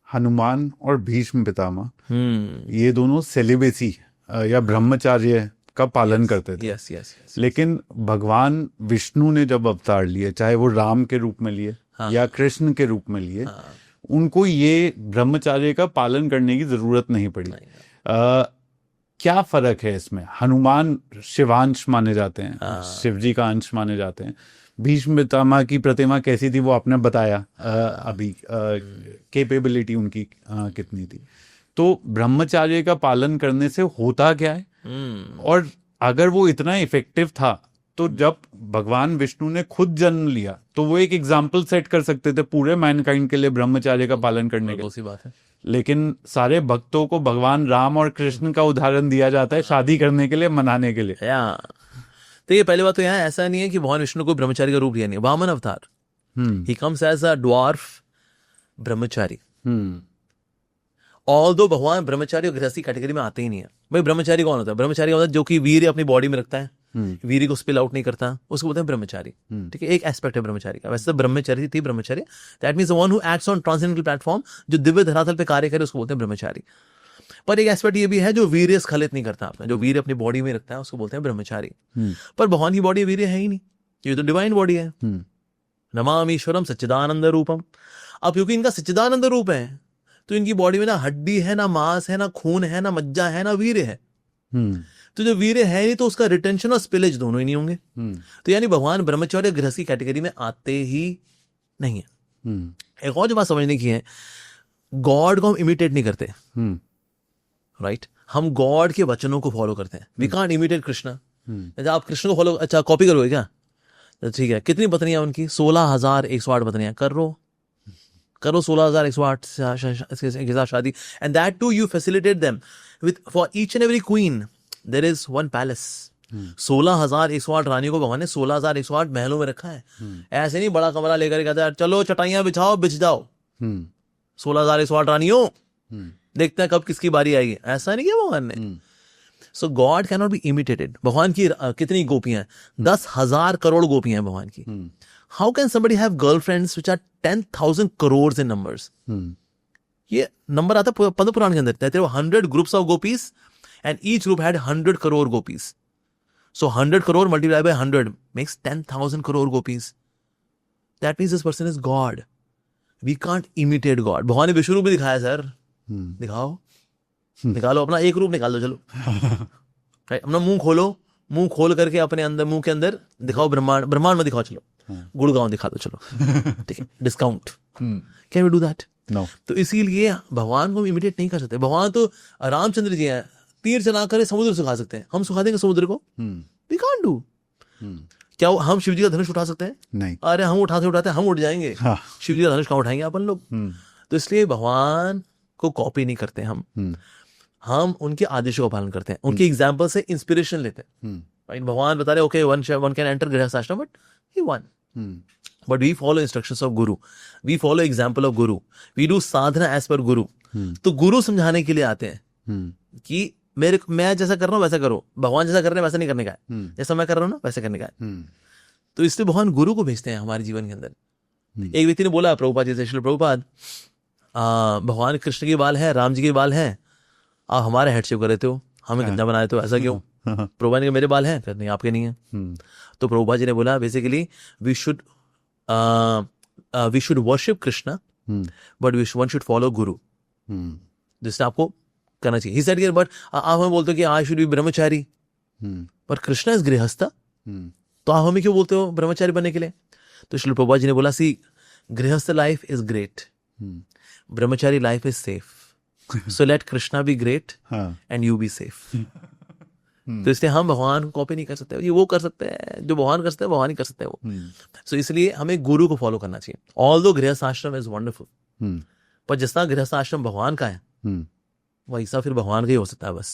हनुमान और भीष्म पितामह, ये दोनों सेलिबेसी या ब्रह्मचार्य का पालन करते थे। Yes yes yes. लेकिन भगवान विष्णु ने जब अवतार लिए, चाहे वो राम के रूप में लिए या कृष्ण के रूप में लिए, उनको ये ब्रह्मचार्य का पालन करने की जरूरत नहीं पड़ी। क्या फर्क है इसमें? हनुमान शिवांश माने जाते हैं, शिव जी का अंश माने जाते हैं। भीष्म पितामह की प्रतिमा कैसी थी वो आपने बताया अभी, कैपेबिलिटी उनकी कितनी थी। तो ब्रह्मचार्य का पालन करने से होता क्या है? और अगर वो इतना इफेक्टिव था तो जब भगवान विष्णु ने खुद जन्म लिया तो वो एक एग्जाम्पल सेट कर सकते थे पूरे मैनकाइंड के लिए ब्रह्मचार्य का पालन करने के। सी बात है। लेकिन सारे भक्तों को भगवान राम और कृष्ण का उदाहरण दिया जाता है शादी करने के लिए, मनाने के लिए। तो ये पहली बात तो यहाँ ऐसा नहीं है कि भगवान विष्णु को ब्रह्मचारी का रूप लिया नहीं, Vaman avatar. He comes as a dwarf brahmachari. Although Bhagwan brahmachari और गृहस्थी कैटेगरी में आते ही नहीं है। भाई ब्रह्मचारी कौन होता है? ब्रह्मचारी होता है जो कि वीर्य अपनी बॉडी में रखता है, वीर्य को स्पिल आउट नहीं करता, उसको बोलते हैं ब्रह्मचारी। ठीक है, एक एस्पेक्ट है ब्रह्मचारी का। वैसे तो ब्रह्मचारी थी ब्रह्मचारी, that means the one who acts on transcendental platform, जो दिव्य धरातल पे कार्य करे, उसको बोलते हैं ब्रह्मचारी। पर एक एस्पेक्ट ये भी है जो वीर्य स्खलित नहीं करता आपने, जो वीर्य अपनी बॉडी में रखता है, उसको बोलते हैं ब्रह्मचारी। पर भगवान की बॉडी वीर्य है ही नहीं, ये तो डिवाइन बॉडी है। नमामि ईश्वरम सच्चिदानंद रूपम। अब क्योंकि इनका सच्चिदानंद रूप है तो इनकी बॉडी में ना हड्डी है, ना मांस है, ना खून है, ना मज्जा है, ना वीर्य है। तो जो वीर्य है नहीं तो उसका रिटेंशन और स्पिलेज दोनों ही नहीं होंगे। तो यानी भगवान ब्रह्मचर्य गृहस्थ की कैटेगरी में आते ही नहीं है। एक और जो बात समझने की है, गॉड को हम इमिटेट नहीं करते, राइट? हम गॉड के वचनों को फॉलो करते हैं। We can't imitate Krishna. आप कृष्ण को फॉलो, अच्छा कॉपी करोगे क्या? तो ठीक है, कितनी पत्नियां उनकी? 16,108 पत्नियां। करो 16,108 के साथ शादी। And that too you facilitate them with, for each and every queen there is one palace. 16,108 रानियों को भगवान ने 16,108 महलों में रखा है। ऐसे नहीं बड़ा कमरा लेकर कहता है चलो चटाइयां बिछाओ, बिछ जाओ। 16,108 रानियों, देखते हैं कब किसकी बारी आएगी। ऐसा नहीं किया भगवान ने। So God can not be imitated. भगवान की कितनी गोपियां हैं? 10,000 करोड़ गोपियां हैं भगवान की। How can somebody have girlfriends which are 10,000 crore in numbers? ये नंबर आता है पद्म पुराण के अंदर। There were 100 groups of gopis and each group had 100 crore gopis. So 100 crore multiply by 100 makes 10,000 crore gopis. That means this person is God. We can't imitate God. भगवान ने विश्व रूप भी दिखाया सर। दिखाओ, निकालो अपना एक रूप निकाल दो। चलो अपना मुंह खोलो, मुंह खोल करके अपने अंदर, मुंह के अंदर दिखाओ ब्रह्मांड। ब्रह्मांड में दिखाओ, चलो गुड़गांव दिखा दो, चलो ठीक है, discount. Can we do that? No. तो इसीलिए भगवान को हम इमिटेट नहीं कर सकते। भगवान तो रामचंद्र जी हैं, तीर चला कर समुद्र सुखा सकते हैं। हम सुखा देंगे समुद्र को? We can't do. क्या हम शिव जी का धनुष उठा सकते हैं? नहीं। अरे हम उठाते हम उठ जाएंगे। शिव जी का धनुष कहाँ उठाएंगे अपन लोग? तो इसलिए भगवान को कॉपी नहीं करते हम उनके आदेशों का पालन करते हैं, उनके एग्जाम्पल से इंस्पिरेशन लेते हैं। भगवान बता रहे okay one can enter grihastha ashram but he one, but we follow instructions of guru, we follow example of guru, we do sadhana as per guru. तो गुरु समझाने के लिए आते हैं कि मैं जैसा कर रहा हूँ वैसा करो, भगवान जैसा कर रहे हैं वैसा नहीं करने का है, जैसा मैं कर रहा हूँ ना वैसे करने का है। तो इसलिए भगवान गुरु को भेजते हैं हमारे जीवन के अंदर। एक व्यक्ति ने बोला प्रभुपाद जी से, श्री प्रभुपाद भगवान कृष्ण के बाल है, राम जी के बाल है, आप हमारे हेड शेव कर रहे हो, हमें गंजा बनाए तो ऐसा क्यों? प्रभुपाद ने मेरे बाल हैं, कहते नहीं आपके नहीं है। तो प्रभुपाद जी ने बोला basically we should worship Krishna but one should follow guru. जिससे आपको करना चाहिए। ही सेड बट आप हमें बोलते हो कि आई शुड बी ब्रह्मचारी, पर कृष्ण इज गृहस्थ, तो आप हमें क्यों बोलते हो ब्रह्मचारी बनने के लिए? तो श्री प्रभुपाद जी ने बोला सी गृहस्थ life is great, Brahmachari life is safe, so let Krishna be great and you be safe. तो इसलिए हम भगवान को कॉपी नहीं कर सकते। ये वो कर सकते हैं जो भगवान कर सकते हैं, भगवान ही कर सकते हैं वो। सो इसलिए हमें गुरु को फॉलो करना चाहिए। ऑल्दो गृहस्थ आश्रम इज वंडरफुल, पर जिस तरह गृहस्थ आश्रम भगवान का है वैसा फिर भगवान का ही हो सकता है बस।